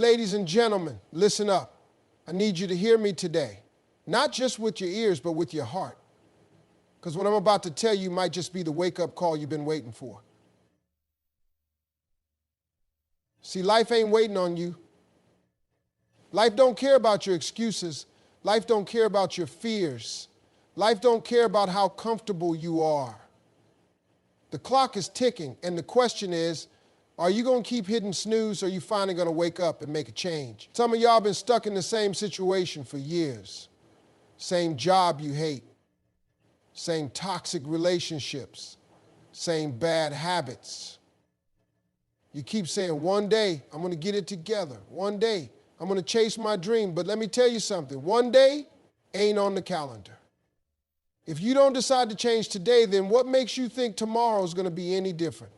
Ladies and gentlemen, listen up. I need you to hear me today, not just with your ears, but with your heart. Because what I'm about to tell you might just be the wake-up call you've been waiting for. See, life ain't waiting on you. Life don't care about your excuses. Life don't care about your fears. Life don't care about how comfortable you are. The clock is ticking, and the question is, are you going to keep hitting snooze, or are you finally going to wake up and make a change? Some of y'all been stuck in the same situation for years. Same job you hate. Same toxic relationships. Same bad habits. You keep saying, one day I'm going to get it together. One day I'm going to chase my dream. But let me tell you something. One day ain't on the calendar. If you don't decide to change today, then what makes you think tomorrow is going to be any different?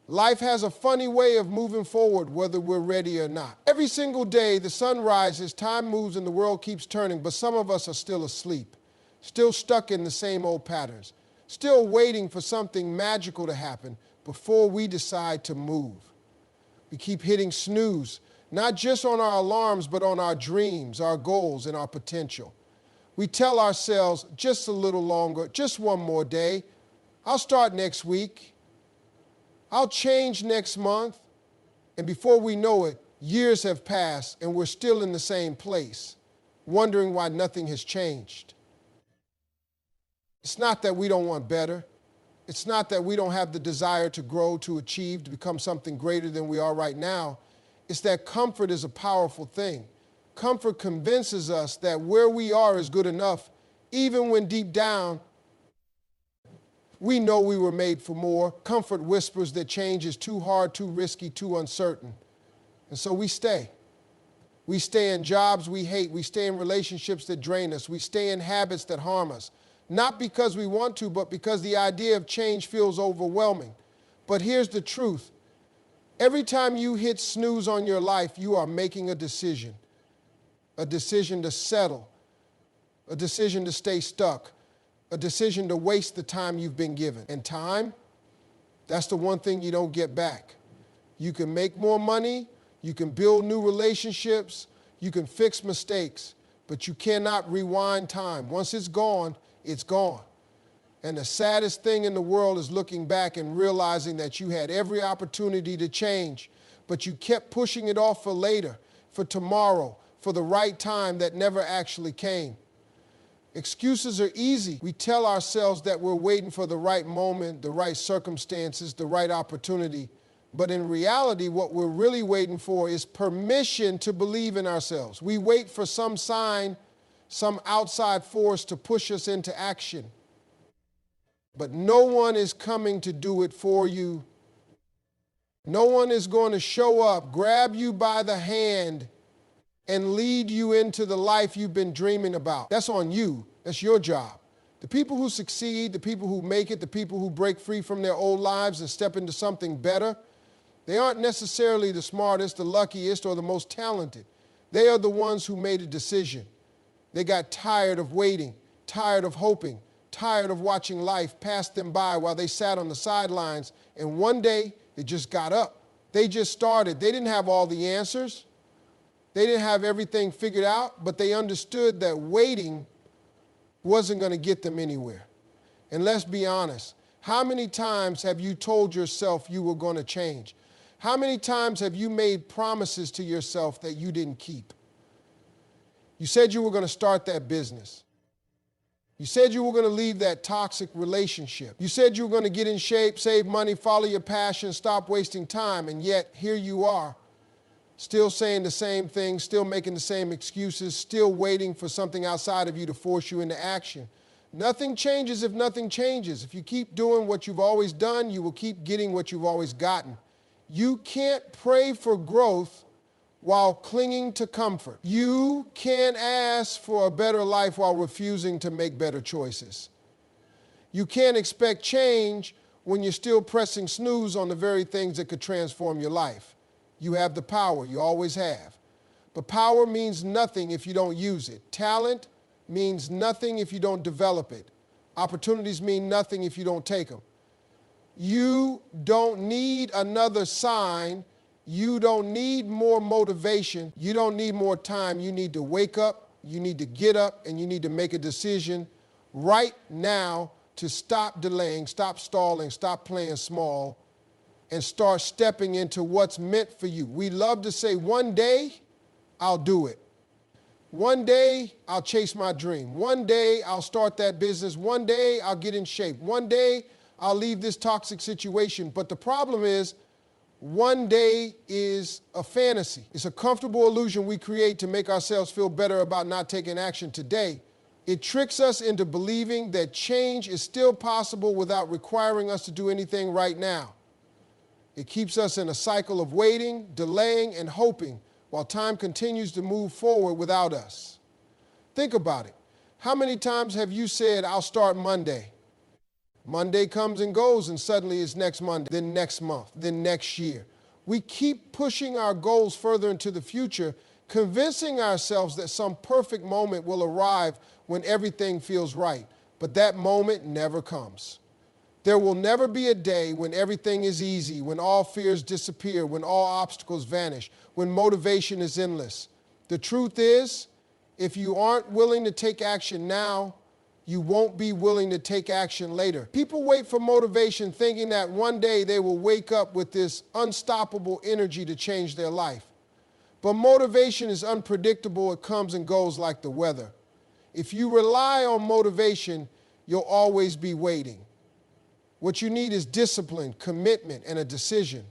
Life has a funny way of moving forward whether we're ready or not. Every single day the sun rises, time moves, and the world keeps turning, but some of us are still asleep, still stuck in the same old patterns, still waiting for something magical to happen before we decide to move. We keep hitting snooze, not just on our alarms, but on our dreams, our goals, and our potential. We tell ourselves, just a little longer, just one more day. I'll start next week. I'll change next month. And before we know it, years have passed and we're still in the same place, wondering why nothing has changed. It's not that we don't want better. It's not that we don't have the desire to grow, to achieve, to become something greater than we are right now. It's that comfort is a powerful thing. Comfort convinces us that where we are is good enough, even when deep down we know we were made for more. Comfort whispers that change is too hard, too risky, too uncertain. And so we stay. We stay in jobs we hate. We stay in relationships that drain us. We stay in habits that harm us. Not because we want to, but because the idea of change feels overwhelming. But here's the truth. Every time you hit snooze on your life, you are making a decision to settle, a decision to stay stuck, a decision to waste the time you've been given. And time, that's the one thing you don't get back. You can make more money, you can build new relationships, you can fix mistakes, but you cannot rewind time. Once it's gone, it's gone. And the saddest thing in the world is looking back and realizing that you had every opportunity to change, but you kept pushing it off for later, for tomorrow, for the right time that never actually came. Excuses are easy. We tell ourselves that we're waiting for the right moment, the right circumstances, the right opportunity. But in reality, what we're really waiting for is permission to believe in ourselves. We wait for some sign, some outside force to push us into action. But no one is coming to do it for you. No one is going to show up, grab you by the hand, and lead you into the life you've been dreaming about. That's on you. That's your job. The people who succeed, the people who make it, the people who break free from their old lives and step into something better, they aren't necessarily the smartest, the luckiest, or the most talented. They are the ones who made a decision. They got tired of waiting, tired of hoping, tired of watching life pass them by while they sat on the sidelines, and one day they just got up. They just started. They didn't have all the answers. They didn't have everything figured out, but they understood that waiting wasn't going to get them anywhere. And let's be honest, how many times have you told yourself you were going to change? How many times have you made promises to yourself that you didn't keep? You said you were going to start that business. You said you were going to leave that toxic relationship. You said you were going to get in shape, save money, follow your passion, stop wasting time, and yet here you are. Still saying the same thing, still making the same excuses, still waiting for something outside of you to force you into action. Nothing changes if nothing changes. If you keep doing what you've always done, you will keep getting what you've always gotten. You can't pray for growth while clinging to comfort. You can't ask for a better life while refusing to make better choices. You can't expect change when you're still pressing snooze on the very things that could transform your life. You have the power, you always have. But power means nothing if you don't use it. Talent means nothing if you don't develop it. Opportunities mean nothing if you don't take them. You don't need another sign You don't need more motivation. You don't need more time. You need to wake up, you need to get up, and you need to make a decision right now to stop delaying, stop stalling, stop playing small, and start stepping into what's meant for you. We love to say, one day, I'll do it. One day, I'll chase my dream. One day, I'll start that business. One day, I'll get in shape. One day, I'll leave this toxic situation. But the problem is, one day is a fantasy. It's a comfortable illusion we create to make ourselves feel better about not taking action today. It tricks us into believing that change is still possible without requiring us to do anything right now. It keeps us in a cycle of waiting, delaying, and hoping while time continues to move forward without us. Think about it. How many times have you said, I'll start Monday? Monday comes and goes, and suddenly it's next Monday, then next month, then next year. We keep pushing our goals further into the future, convincing ourselves that some perfect moment will arrive when everything feels right. But that moment never comes. There will never be a day when everything is easy, when all fears disappear, when all obstacles vanish, when motivation is endless. The truth is, if you aren't willing to take action now, you won't be willing to take action later. People wait for motivation thinking that one day they will wake up with this unstoppable energy to change their life. But motivation is unpredictable. It comes and goes like the weather. If you rely on motivation, you'll always be waiting. What you need is discipline, commitment, and a decision.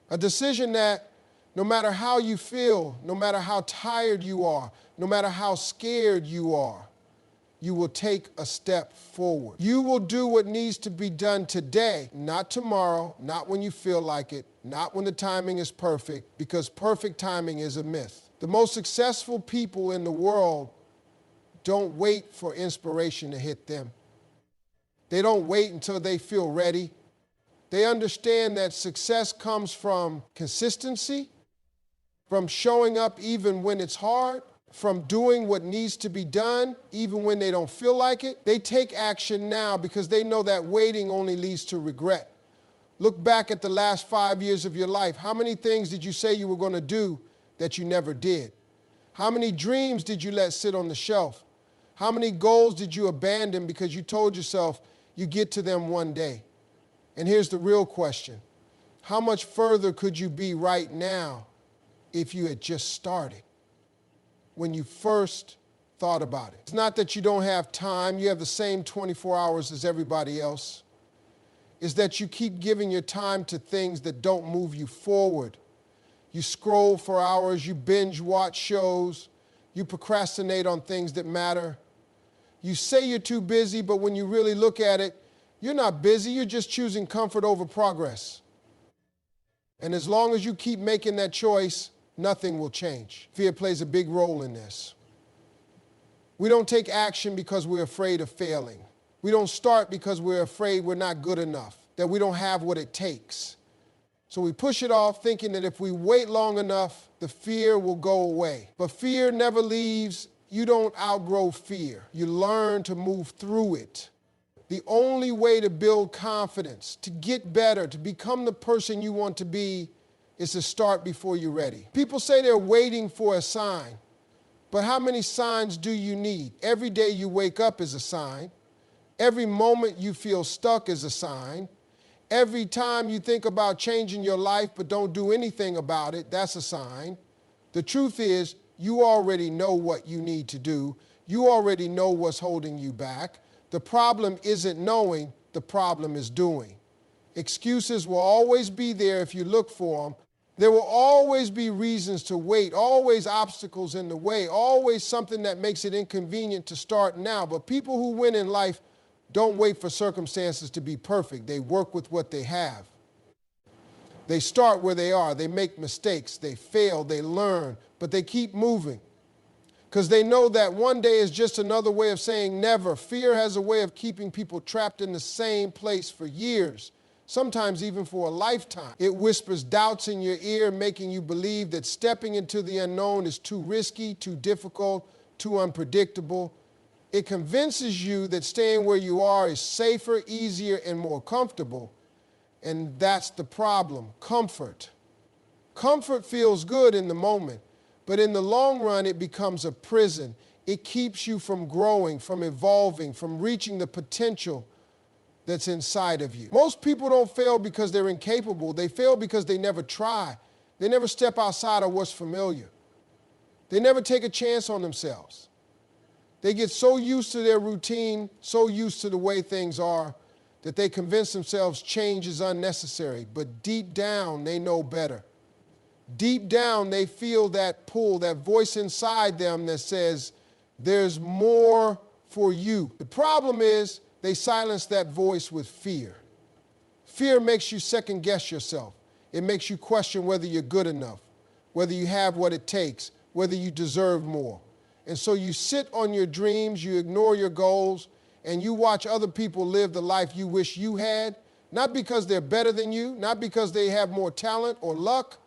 A decision that no matter how you feel, no matter how tired you are, no matter how scared you are, you will take a step forward. You will do what needs to be done today, not tomorrow, not when you feel like it, not when the timing is perfect, because perfect timing is a myth. The most successful people in the world don't wait for inspiration to hit them. They don't wait until they feel ready. They understand that success comes from consistency, from showing up even when it's hard, from doing what needs to be done even when they don't feel like it. They take action now because they know that waiting only leads to regret. Look back at the last 5 years of your life. How many things did you say you were going to do that you never did? How many dreams did you let sit on the shelf? How many goals did you abandon because you told yourself you get to them one day? And here's the real question. How much further could you be right now if you had just started when you first thought about it? It's not that you don't have time. You have the same 24 hours as everybody else. It's that you keep giving your time to things that don't move you forward. You scroll for hours, you binge watch shows, you procrastinate on things that matter. You say you're too busy, but when you really look at it, you're not busy, you're just choosing comfort over progress. And as long as you keep making that choice, nothing will change. Fear plays a big role in this. We don't take action because we're afraid of failing. We don't start because we're afraid we're not good enough, that we don't have what it takes. So we push it off thinking that if we wait long enough, the fear will go away. But fear never leaves. You don't outgrow fear. You learn to move through it. The only way to build confidence, to get better, to become the person you want to be, is to start before you're ready. People say they're waiting for a sign, but how many signs do you need? Every day you wake up is a sign. Every moment you feel stuck is a sign. Every time you think about changing your life but don't do anything about it, that's a sign. The truth is, you already know what you need to do. You already know what's holding you back. The problem isn't knowing, the problem is doing. Excuses will always be there if you look for them. There will always be reasons to wait, always obstacles in the way, always something that makes it inconvenient to start now. But people who win in life don't wait for circumstances to be perfect. They work with what they have. They start where they are. They make mistakes. They fail. They learn. But they keep moving because they know that one day is just another way of saying never. Fear has a way of keeping people trapped in the same place for years, sometimes even for a lifetime. It whispers doubts in your ear, making you believe that stepping into the unknown is too risky, too difficult, too unpredictable. It convinces you that staying where you are is safer, easier, and more comfortable. And that's the problem, comfort. Comfort feels good in the moment, but in the long run, it becomes a prison. It keeps you from growing, from evolving, from reaching the potential that's inside of you. Most people don't fail because they're incapable. They fail because they never try. They never step outside of what's familiar. They never take a chance on themselves. They get so used to their routine, so used to the way things are, that they convince themselves change is unnecessary. But deep down, they know better. Deep down, they feel that pull, that voice inside them that says, there's more for you. The problem is, they silence that voice with fear. Fear makes you second guess yourself. It makes you question whether you're good enough, whether you have what it takes, whether you deserve more. And so you sit on your dreams, you ignore your goals, and you watch other people live the life you wish you had, not because they're better than you, not because they have more talent or luck,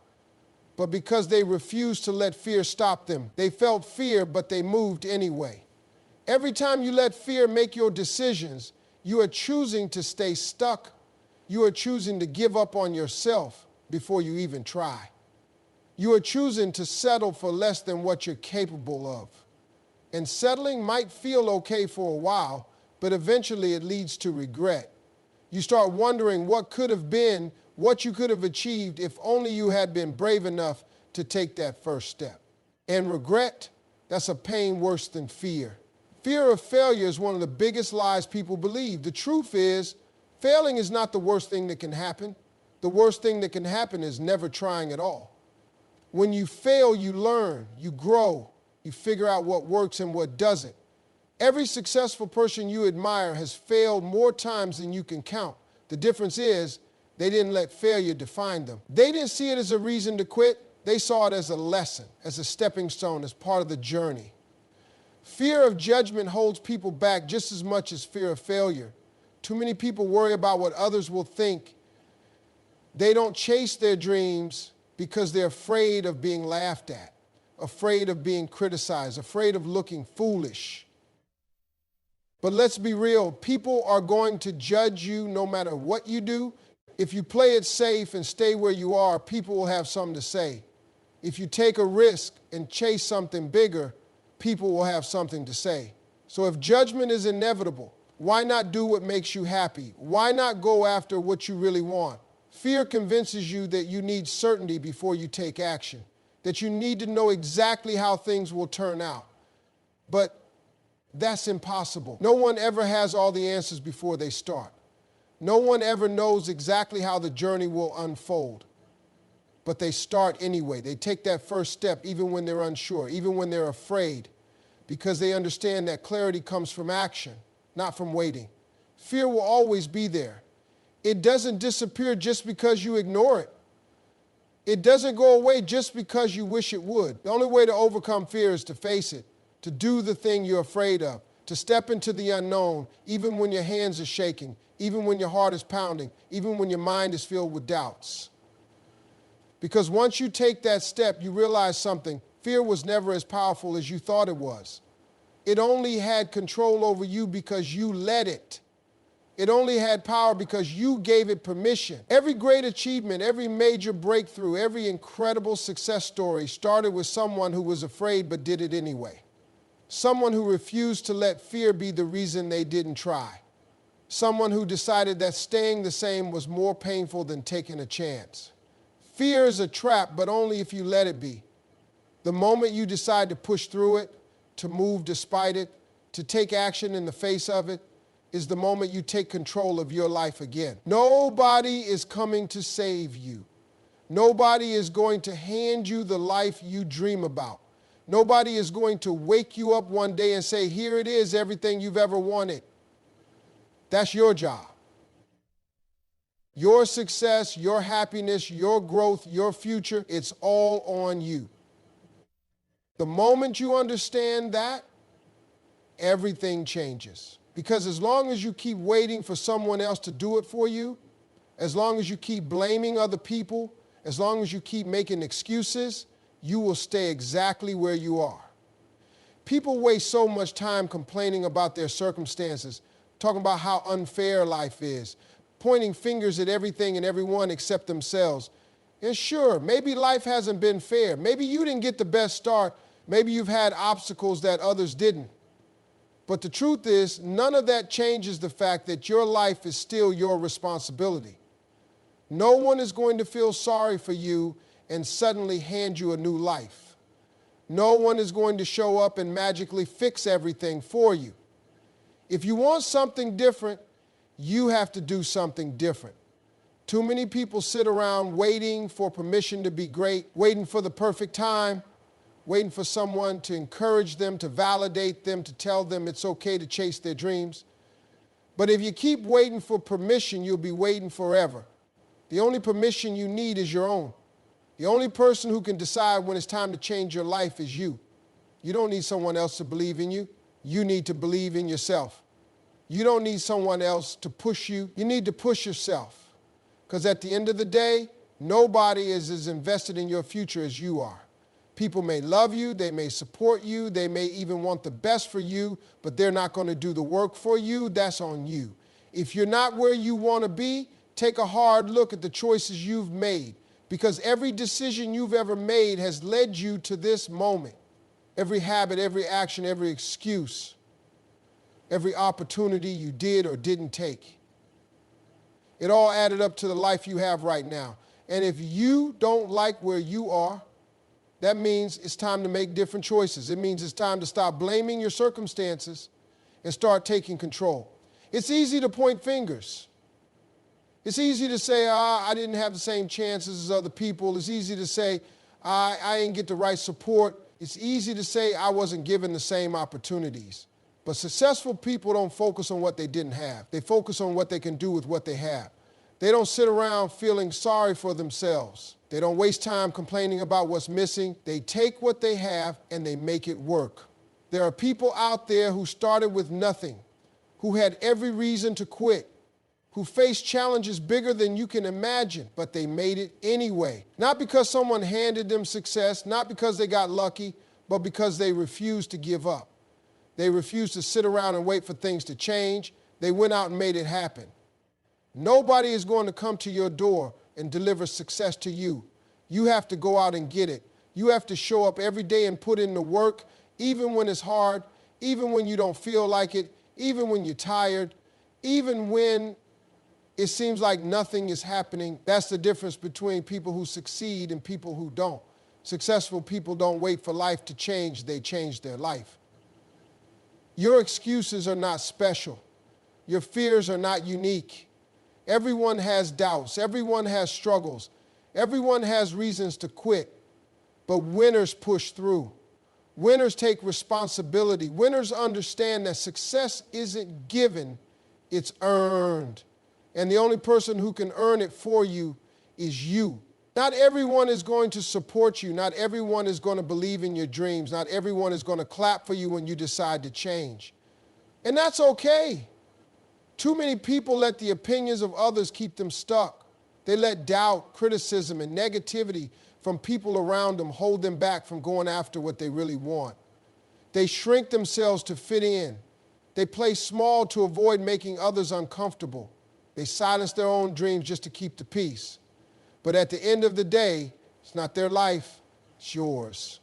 but because they refused to let fear stop them. They felt fear, but they moved anyway. Every time you let fear make your decisions, you are choosing to stay stuck. You are choosing to give up on yourself before you even try. You are choosing to settle for less than what you're capable of. And settling might feel okay for a while, but eventually it leads to regret. You start wondering what could have been, what you could have achieved if only you had been brave enough to take that first step. And regret, that's a pain worse than fear. Fear of failure is one of the biggest lies people believe. The truth is, failing is not the worst thing that can happen. The worst thing that can happen is never trying at all. When you fail, you learn, you grow, you figure out what works and what doesn't. Every successful person you admire has failed more times than you can count. The difference is, they didn't let failure define them. They didn't see it as a reason to quit. They saw it as a lesson, as a stepping stone, as part of the journey. Fear of judgment holds people back just as much as fear of failure. Too many people worry about what others will think. They don't chase their dreams because they're afraid of being laughed at, afraid of being criticized, afraid of looking foolish. But let's be real, people are going to judge you no matter what you do. If you play it safe and stay where you are, people will have something to say. If you take a risk and chase something bigger, people will have something to say. So if judgment is inevitable, why not do what makes you happy? Why not go after what you really want? Fear convinces you that you need certainty before you take action, that you need to know exactly how things will turn out. But that's impossible. No one ever has all the answers before they start. No one ever knows exactly how the journey will unfold. But they start anyway. They take that first step even when they're unsure, even when they're afraid, because they understand that clarity comes from action, not from waiting. Fear will always be there. It doesn't disappear just because you ignore it. It doesn't go away just because you wish it would. The only way to overcome fear is to face it, to do the thing you're afraid of, to step into the unknown, even when your hands are shaking, even when your heart is pounding, even when your mind is filled with doubts. Because once you take that step, you realize something. Fear was never as powerful as you thought it was. It only had control over you because you let it. It only had power because you gave it permission. Every great achievement, every major breakthrough, every incredible success story started with someone who was afraid but did it anyway. Someone who refused to let fear be the reason they didn't try. Someone who decided that staying the same was more painful than taking a chance. Fear is a trap, but only if you let it be. The moment you decide to push through it, to move despite it, to take action in the face of it, is the moment you take control of your life again. Nobody is coming to save you. Nobody is going to hand you the life you dream about. Nobody is going to wake you up one day and say, here it is, everything you've ever wanted. That's your job. Your success, your happiness, your growth, your future, it's all on you. The moment you understand that, everything changes. Because as long as you keep waiting for someone else to do it for you, as long as you keep blaming other people, as long as you keep making excuses, you will stay exactly where you are. People waste so much time complaining about their circumstances, talking about how unfair life is, pointing fingers at everything and everyone except themselves. And sure, maybe life hasn't been fair. Maybe you didn't get the best start. Maybe you've had obstacles that others didn't. But the truth is, none of that changes the fact that your life is still your responsibility. No one is going to feel sorry for you and suddenly hand you a new life. No one is going to show up and magically fix everything for you. If you want something different, you have to do something different. Too many people sit around waiting for permission to be great, waiting for the perfect time, waiting for someone to encourage them, to validate them, to tell them it's okay to chase their dreams. But if you keep waiting for permission, you'll be waiting forever. The only permission you need is your own. The only person who can decide when it's time to change your life is you. You don't need someone else to believe in you. You need to believe in yourself. You don't need someone else to push you. You need to push yourself. Because at the end of the day, nobody is as invested in your future as you are. People may love you, they may support you, they may even want the best for you, but they're not going to do the work for you. That's on you. If you're not where you want to be, take a hard look at the choices you've made, because every decision you've ever made has led you to this moment. Every habit, every action, every excuse, every opportunity you did or didn't take. It all added up to the life you have right now. And if you don't like where you are, that means it's time to make different choices. It means it's time to stop blaming your circumstances and start taking control. It's easy to point fingers. It's easy to say, I didn't have the same chances as other people. It's easy to say, I didn't get the right support. It's easy to say I wasn't given the same opportunities. But successful people don't focus on what they didn't have. They focus on what they can do with what they have. They don't sit around feeling sorry for themselves. They don't waste time complaining about what's missing. They take what they have and they make it work. There are people out there who started with nothing, who had every reason to quit, who faced challenges bigger than you can imagine, but they made it anyway. Not because someone handed them success, not because they got lucky, but because they refused to give up. They refused to sit around and wait for things to change. They went out and made it happen. Nobody is going to come to your door and deliver success to you. You have to go out and get it. You have to show up every day and put in the work, even when it's hard, even when you don't feel like it, even when you're tired, even when it seems like nothing is happening. That's the difference between people who succeed and people who don't. Successful people don't wait for life to change. They change their life. Your excuses are not special. Your fears are not unique. Everyone has doubts. Everyone has struggles. Everyone has reasons to quit. But winners push through. Winners take responsibility. Winners understand that success isn't given, it's earned. And the only person who can earn it for you is you. Not everyone is going to support you. Not everyone is going to believe in your dreams. Not everyone is going to clap for you when you decide to change. And that's okay. Too many people let the opinions of others keep them stuck. They let doubt, criticism, and negativity from people around them hold them back from going after what they really want. They shrink themselves to fit in. They play small to avoid making others uncomfortable. They silence their own dreams just to keep the peace. But at the end of the day, it's not their life, it's yours.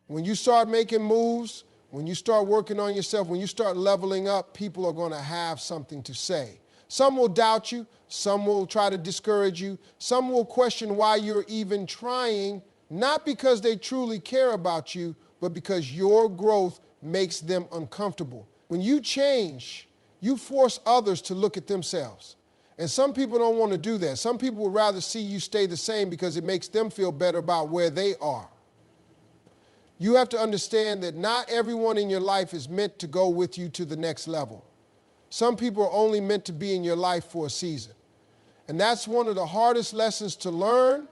When you start making moves, when you start working on yourself, when you start leveling up, people are going to have something to say. Some will doubt you, some will try to discourage you, some will question why you're even trying, not because they truly care about you, but because your growth makes them uncomfortable. When you change, you force others to look at themselves. And some people don't want to do that. Some people would rather see you stay the same because it makes them feel better about where they are. You have to understand that not everyone in your life is meant to go with you to the next level. Some people are only meant to be in your life for a season. And that's one of the hardest lessons to learn.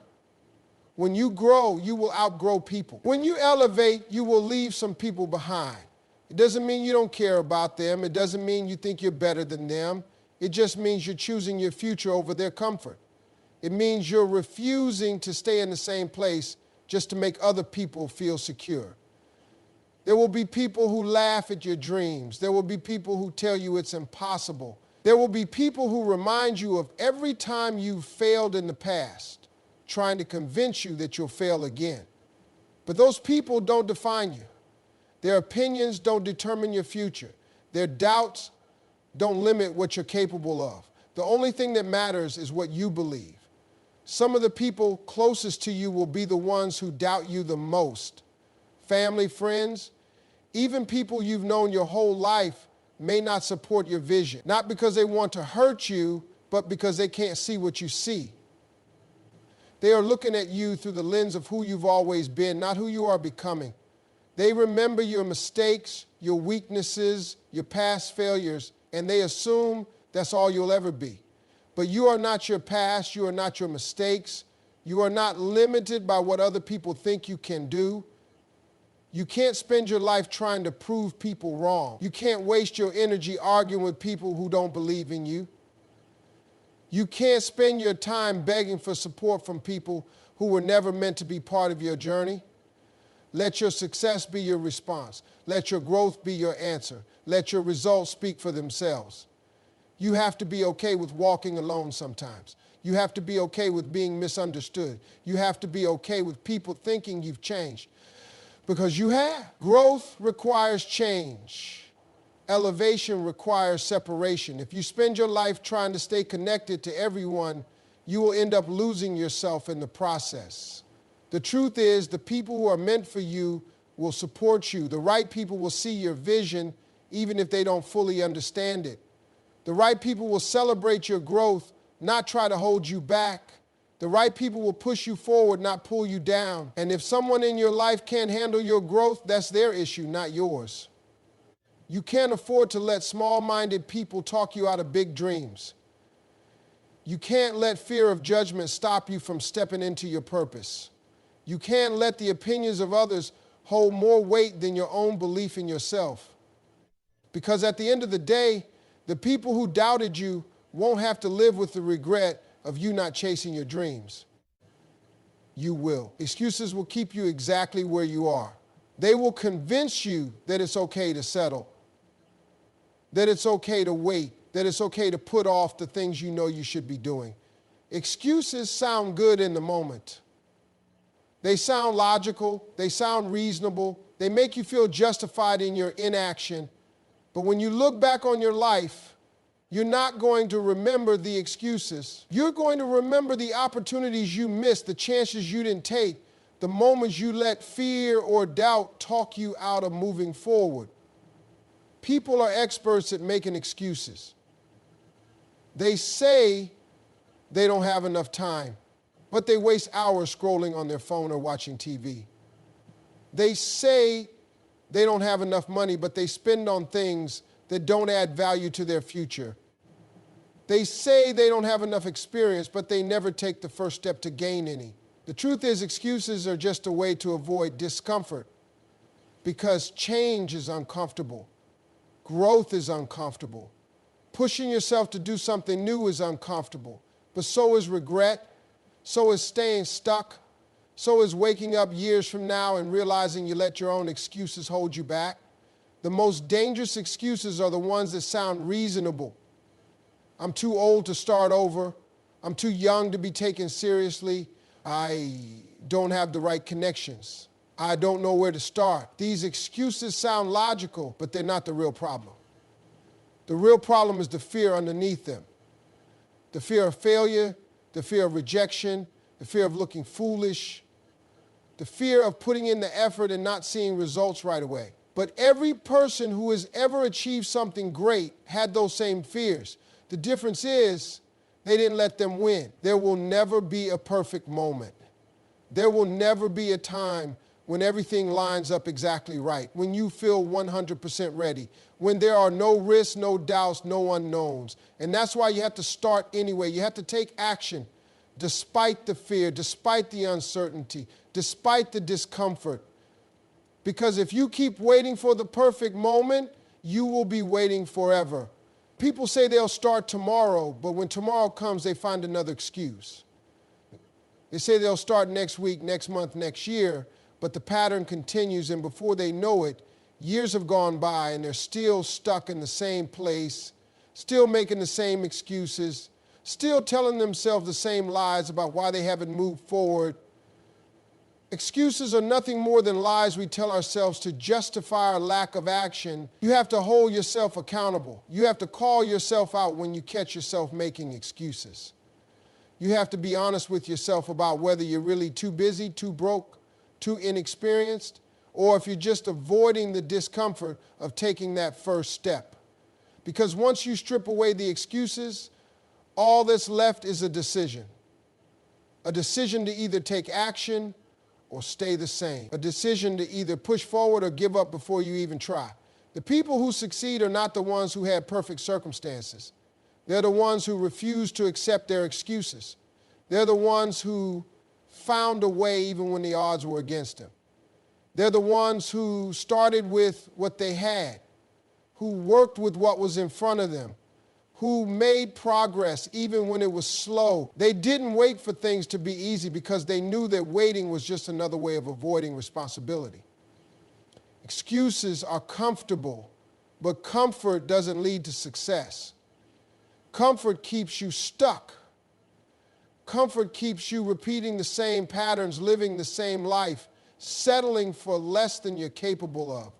When you grow, you will outgrow people. When you elevate, you will leave some people behind. It doesn't mean you don't care about them. It doesn't mean you think you're better than them. It just means you're choosing your future over their comfort. It means you're refusing to stay in the same place just to make other people feel secure. There will be people who laugh at your dreams. There will be people who tell you it's impossible. There will be people who remind you of every time you've failed in the past. trying to convince you that you'll fail again. But those people don't define you. Their opinions don't determine your future. Their doubts don't limit what you're capable of. The only thing that matters is what you believe. Some of the people closest to you will be the ones who doubt you the most. Family, friends, even people you've known your whole life may not support your vision. Not because they want to hurt you, but because they can't see what you see. They are looking at you through the lens of who you've always been, not who you are becoming. They remember your mistakes, your weaknesses, your past failures, and they assume that's all you'll ever be. But you are not your past, you are not your mistakes, you are not limited by what other people think you can do. You can't spend your life trying to prove people wrong. You can't waste your energy arguing with people who don't believe in you. You can't spend your time begging for support from people who were never meant to be part of your journey. Let your success be your response. Let your growth be your answer. Let your results speak for themselves. You have to be okay with walking alone sometimes. You have to be okay with being misunderstood. You have to be okay with people thinking you've changed, because you have. Growth requires change. Elevation requires separation. If you spend your life trying to stay connected to everyone, you will end up losing yourself in the process. The truth is, the people who are meant for you will support you. The right people will see your vision, even if they don't fully understand it. The right people will celebrate your growth, not try to hold you back. The right people will push you forward, not pull you down. And if someone in your life can't handle your growth, that's their issue, not yours. You can't afford to let small-minded people talk you out of big dreams. You can't let fear of judgment stop you from stepping into your purpose. You can't let the opinions of others hold more weight than your own belief in yourself. Because at the end of the day, the people who doubted you won't have to live with the regret of you not chasing your dreams. You will. Excuses will keep you exactly where you are. They will convince you that it's okay to settle, that it's okay to wait, that it's okay to put off the things you know you should be doing. Excuses sound good in the moment. They sound logical, they sound reasonable, they make you feel justified in your inaction. But when you look back on your life, you're not going to remember the excuses. You're going to remember the opportunities you missed, the chances you didn't take, the moments you let fear or doubt talk you out of moving forward. People are experts at making excuses. They say they don't have enough time, but they waste hours scrolling on their phone or watching TV. They say they don't have enough money, but they spend on things that don't add value to their future. They say they don't have enough experience, but they never take the first step to gain any. The truth is, excuses are just a way to avoid discomfort, because change is uncomfortable. Growth is uncomfortable. Pushing yourself to do something new is uncomfortable, but so is regret, so is staying stuck, so is waking up years from now and realizing you let your own excuses hold you back. The most dangerous excuses are the ones that sound reasonable. I'm too old to start over. I'm too young to be taken seriously. I don't have the right connections. I don't know where to start. These excuses sound logical, but they're not the real problem. The real problem is the fear underneath them. The fear of failure, the fear of rejection, the fear of looking foolish, the fear of putting in the effort and not seeing results right away. But every person who has ever achieved something great had those same fears. The difference is they didn't let them win. There will never be a perfect moment. There will never be a time when everything lines up exactly right, when you feel 100% ready, when there are no risks, no doubts, no unknowns. And that's why you have to start anyway. You have to take action despite the fear, despite the uncertainty, despite the discomfort. Because if you keep waiting for the perfect moment, you will be waiting forever. People say they'll start tomorrow, but when tomorrow comes, they find another excuse. They say they'll start next week, next month, next year, but the pattern continues, and before they know it, years have gone by and they're still stuck in the same place, still making the same excuses, still telling themselves the same lies about why they haven't moved forward. Excuses are nothing more than lies we tell ourselves to justify our lack of action. You have to hold yourself accountable. You have to call yourself out when you catch yourself making excuses. You have to be honest with yourself about whether you're really too busy, too broke, too inexperienced, or if you're just avoiding the discomfort of taking that first step. Because once you strip away the excuses, all that's left is a decision. A decision to either take action or stay the same. A decision to either push forward or give up before you even try. The people who succeed are not the ones who had perfect circumstances. They're the ones who refuse to accept their excuses. They're the ones who found a way even when the odds were against them. They're the ones who started with what they had, who worked with what was in front of them, who made progress even when it was slow. They didn't wait for things to be easy because they knew that waiting was just another way of avoiding responsibility. Excuses are comfortable, but comfort doesn't lead to success. Comfort keeps you stuck. Comfort keeps you repeating the same patterns, living the same life, settling for less than you're capable of.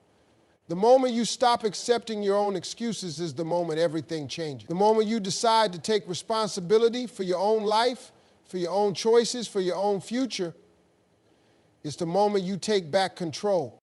The moment you stop accepting your own excuses is the moment everything changes. The moment you decide to take responsibility for your own life, for your own choices, for your own future, is the moment you take back control.